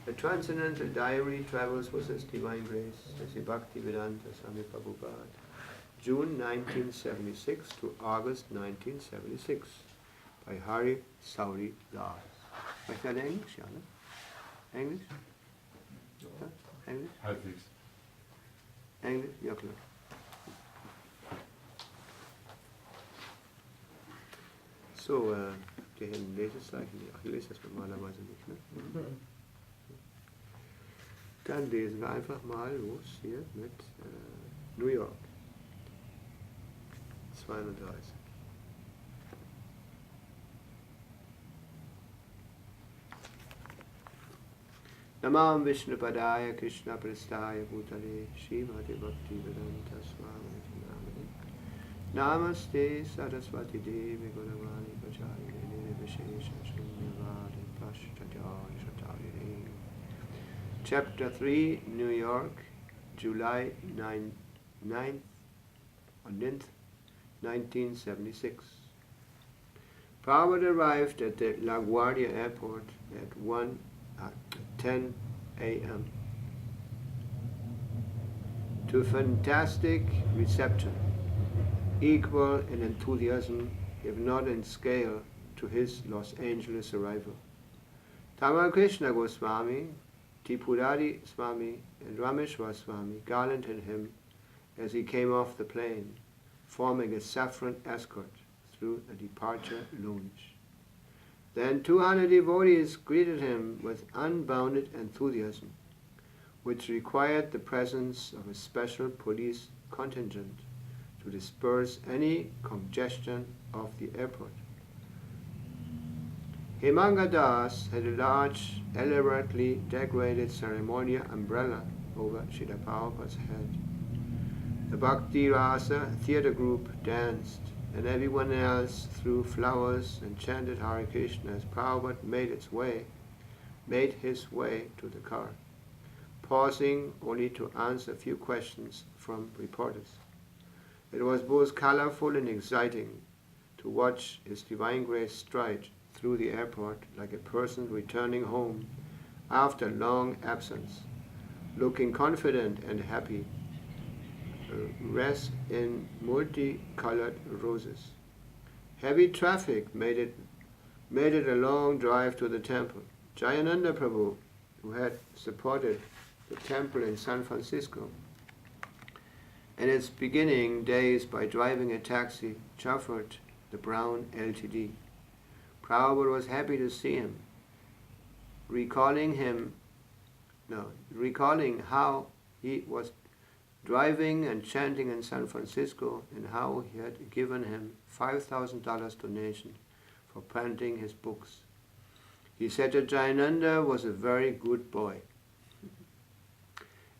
The Transcendental Diary travels with His Divine Grace, Sri Bhaktivedanta Swami Prabhupada, June 1976 to August 1976, by Hari Sauri Das. Sprecht ihr Englisch, ja, ne? Englisch? Ja? Englisch? Halbwegs. Englisch? Ja, klar. So, die Herren Lesezeichen, ach, ich lese das normalerweise nicht, ne? Dann lesen wir einfach mal los hier mit New York. 32. Namam Vishnu Padaya Krishna Prastaya Bhutale Srimati Bhakti Vedanta Swami Namane Namaste Saraswati Devi Gauravani Pacharine Nirvishesha Shunyavadi Pashtadhyani Shatarine. Chapter 3, New York, July 9th, 1976. Prabhupada arrived at the LaGuardia airport at 10 a.m. to a fantastic reception, equal in enthusiasm, if not in scale, to his Los Angeles arrival. Tamar Krishna Goswami, Tipurari Swami, and Rameshwar Swami garlanded him as he came off the plane, forming a saffron escort through the departure lounge. Then 200 devotees greeted him with unbounded enthusiasm, which required the presence of a special police contingent to disperse any congestion of the airport. Hemanga Das had a large, elaborately decorated ceremonial umbrella over Srila Prabhupada's head. The Bhakti Rasa theatre group danced, and everyone else threw flowers and chanted Hare Krishna as Prabhupada made his way to the car, pausing only to answer a few questions from reporters. It was both colorful and exciting to watch His Divine Grace stride through the airport like a person returning home after long absence, looking confident and happy, rest in multicolored roses. Heavy traffic made it a long drive to the temple. Jayananda Prabhu, who had supported the temple in San Francisco in its beginning days by driving a taxi, chauffeured the brown LTD. Prabhupada was happy to see him, recalling how he was driving and chanting in San Francisco and how he had given him $5,000 donation for printing his books. He said that Jayananda was a very good boy.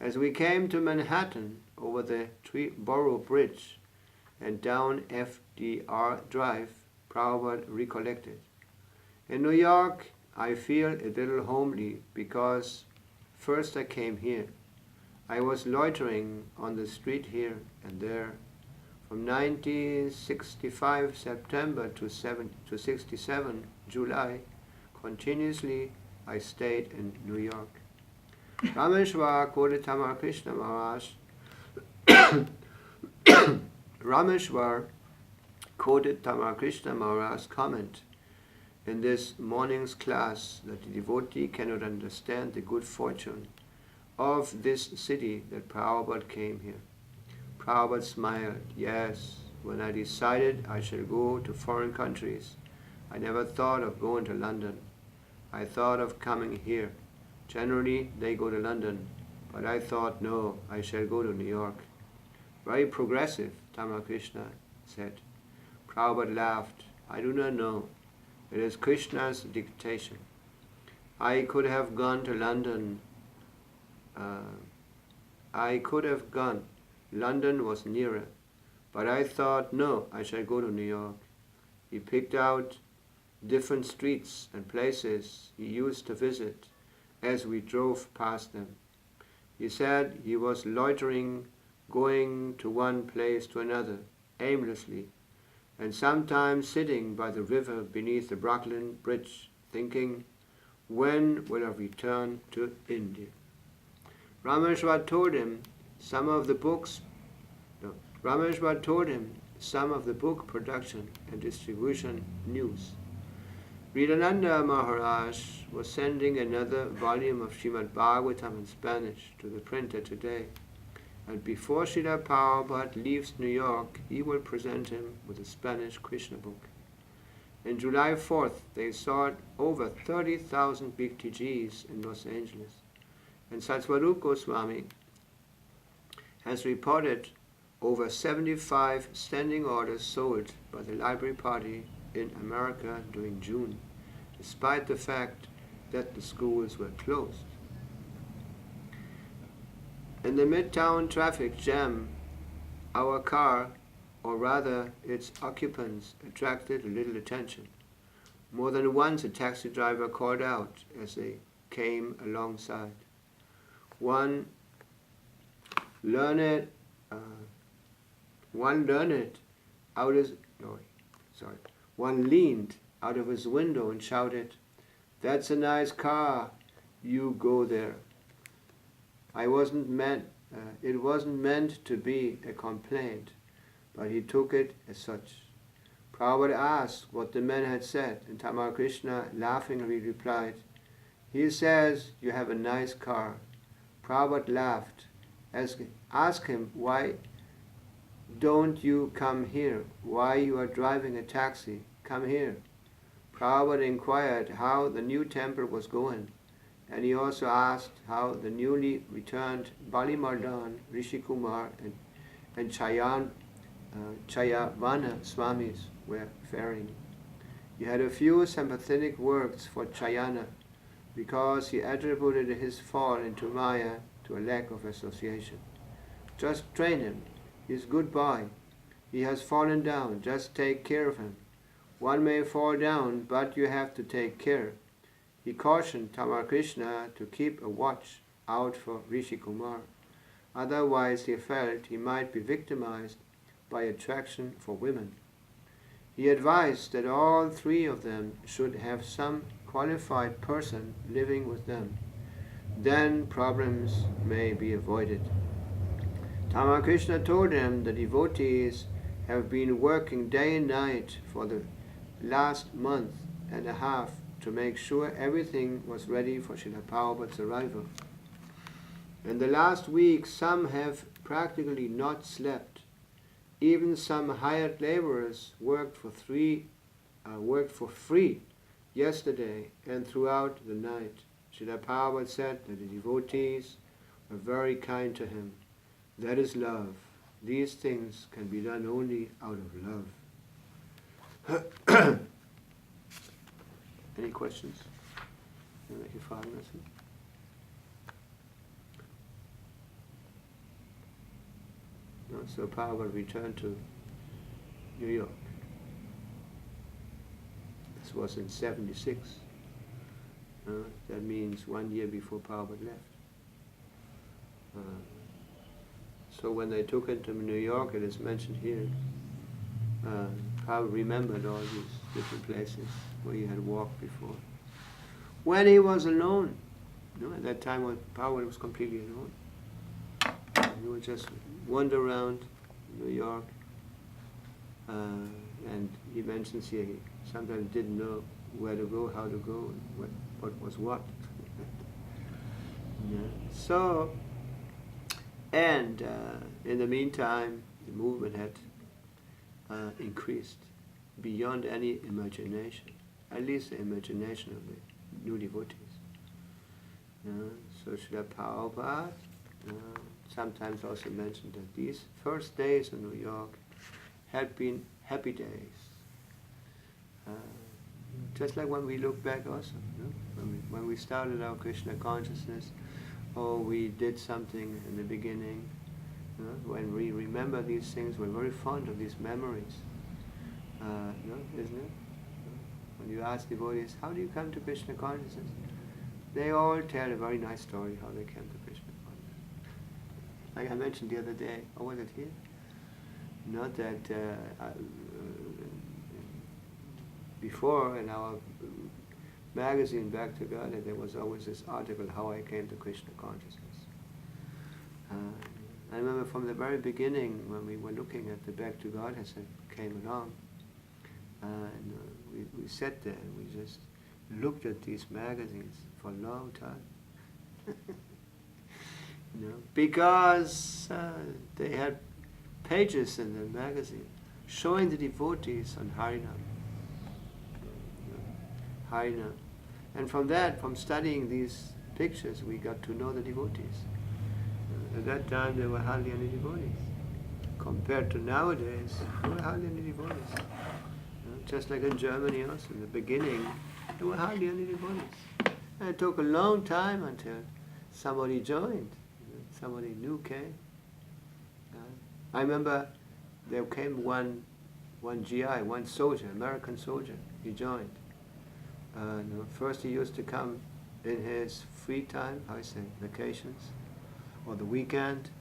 As we came to Manhattan over the Borough Bridge and down FDR Drive, Prabhupada recollected. In New York, I feel a little homely because first I came here. I was loitering on the street here and there. From 1965 September to 67 July, continuously I stayed in New York. Rameshwar quoted Tamar Krishna Maharaj. Rameshwar quoted Tamar Krishna Maharaj's comment in this morning's class that the devotee cannot understand the good fortune of this city that Prabhupada came here. Prabhupada smiled. Yes, when I decided I shall go to foreign countries, I never thought of going to London. I thought of coming here. Generally, they go to London, but I thought, no, I shall go to New York. Very progressive, Tamar Krishna said. Prabhupada laughed. I do not know. It is Krishna's dictation. I could have gone to London. London was nearer. But I thought, no, I shall go to New York. He picked out different streets and places he used to visit as we drove past them. He said he was loitering, going to one place to another, aimlessly, and sometimes sitting by the river beneath the Brooklyn Bridge, thinking, When will I return to India? Rameshwar told him some of the book production and distribution news. Ridananda Maharaj was sending another volume of Srimad Bhagavatam in Spanish to the printer today, and before Srila Prabhupada leaves New York, he will present him with a Spanish Krishna book. On July 4th, they sold over 30,000 BTGs in Los Angeles, and Satsvarup Goswami has reported over 75 standing orders sold by the Library Party in America during June, despite the fact that the schools were closed. In the midtown traffic jam, our car, or rather its occupants, attracted little attention. More than once a taxi driver called out as they came alongside. One learned One leaned out of his window and shouted, "That's a nice car, you go there." It wasn't meant to be a complaint, but he took it as such. Prabhupada asked what the man had said, and Tamar Krishna laughingly replied, "He says you have a nice car." Prabhupada laughed. Ask him, "Why don't you come here? Why you are driving a taxi? Come here." Prabhupada inquired how the new temple was going, and he also asked how the newly returned Bali Mardan, Rishi Kumar, and Chayavana Swamis were faring. He had a few sympathetic words for Chayana, because he attributed his fall into Maya to a lack of association. "Just train him. He's a good boy. He has fallen down. Just take care of him. One may fall down, but you have to take care." He cautioned Tamar Krishna to keep a watch out for Rishi Kumar. Otherwise, he felt he might be victimized by attraction for women. He advised that all three of them should have some qualified person living with them. Then problems may be avoided. Tamar Krishna told him the devotees have been working day and night for the last month and a half to make sure everything was ready for Srila Prabhupada's arrival. In the last week, some have practically not slept. Even some hired laborers worked for free yesterday and throughout the night. Srila Prabhupada said that the devotees were very kind to him. That is love. These things can be done only out of love. Any questions? No, so Prabhupada returned to New York. This was in 76. That means 1 year before Prabhupada left. So when they took him to New York, it is mentioned here, Prabhupada remembered all these different places where he had walked before. When he was alone, at that time when Prabhupada was completely alone, he would just wander around New York, and he mentions here he sometimes didn't know where to go, how to go, and what was what. Yeah. So, and in the meantime, the movement had increased beyond any imagination, at least the imagination of the new devotees. So Srila Prabhupada sometimes also mentioned that these first days in New York had been happy days. Just like when we look back also, when we started our Krishna consciousness, or we did something in the beginning, when we remember these things, we're very fond of these memories, isn't it? When you ask devotees, how do you come to Krishna consciousness? They all tell a very nice story how they came to Krishna consciousness. Like I mentioned the other day, or was it here? Not that before in our magazine, Back to God, and there was always this article, How I Came to Krishna Consciousness. I remember from the very beginning, when we were looking at the Back to God as it came along, and we sat there and we just looked at these magazines for a long time. Because they had pages in the magazine showing the devotees on Harinam. Harinam. And from that, from studying these pictures, we got to know the devotees. At that time, there were hardly any devotees. Compared to nowadays, there were hardly any devotees. Just like in Germany also, in the beginning, there were hardly any devotees. And it took a long time until somebody joined. Somebody new came. I remember there came one GI, one soldier, American soldier. He joined. First he used to come in his free time, how I say, vacations, or the weekend.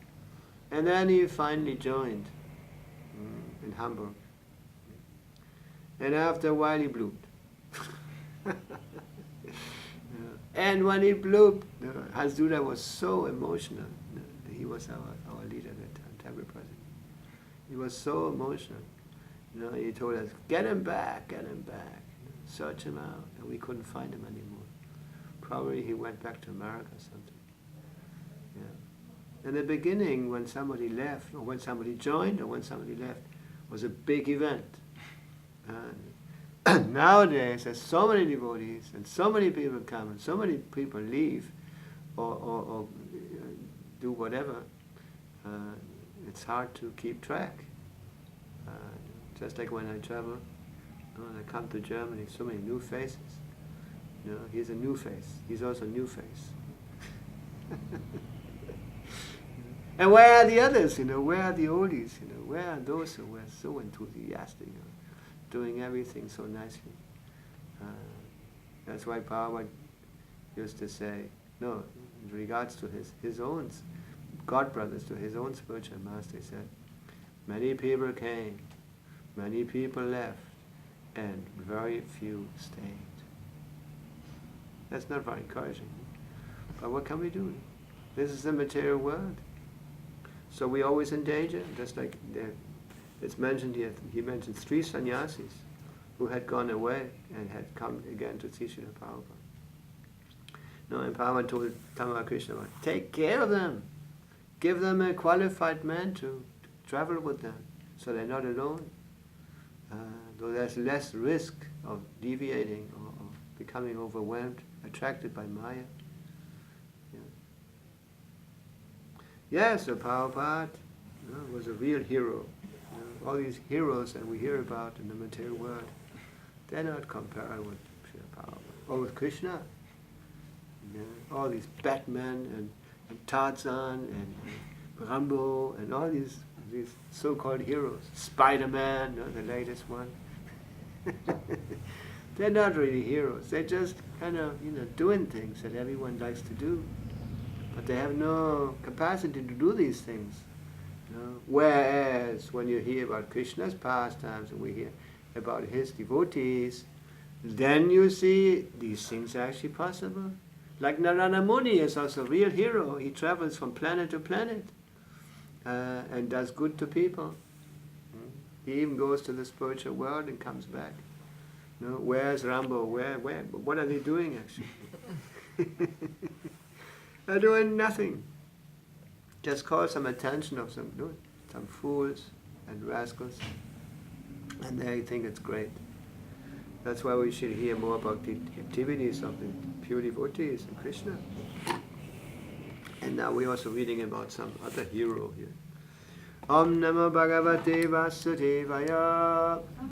And then he finally joined in Hamburg. And after a while he blooped. And when he blooped, Hans Duda was so emotional. He was our leader at that time, temple president. He was so emotional. He told us, get him back, search him out. And we couldn't find him anymore. Probably he went back to America or something. In the beginning, when somebody left, or when somebody joined, or when somebody left, was a big event. Nowadays, there's so many devotees, and so many people come, and so many people leave, or do whatever. It's hard to keep track. Just like when I travel, I come to Germany, so many new faces. He's a new face. He's also a new face. And where are the others? Where are the oldies? Where are those who were so enthusiastic, doing everything so nicely? That's why Prabhupada used to say, in regards to his own God brothers, to his own spiritual master, he said, many people came, many people left, and very few stayed. That's not very encouraging. But what can we do? This is the material world. So we're always in danger, just like it's mentioned here. He mentions 3 sannyasis who had gone away and had come again to see Srila Prabhupada. And Prabhupada told Tamara Krishna, take care of them. Give them a qualified man to travel with them, so they're not alone. Though there's less risk of deviating or becoming overwhelmed, attracted by Maya. Yes, so Prabhupada was a real hero. All these heroes that we hear about in the material world, they're not comparable with Srila Prabhupada or with Krishna. All these Batman and Tarzan and Rambo and all these so-called heroes. Spider-Man, the latest one. They're not really heroes. They're just kind of doing things that everyone likes to do. But they have no capacity to do these things. Whereas when you hear about Krishna's pastimes and we hear about his devotees, then you see these things are actually possible. Like Narada Muni is also a real hero. He travels from planet to planet and does good to people. He even goes to the spiritual world and comes back. Where's Rambo? Where? What are they doing actually? They're doing nothing. Just call some attention of some fools and rascals, and they think it's great. That's why we should hear more about the activities of the pure devotees and Krishna. And now we're also reading about some other hero here. Om Namo Bhagavate Vasudevaya.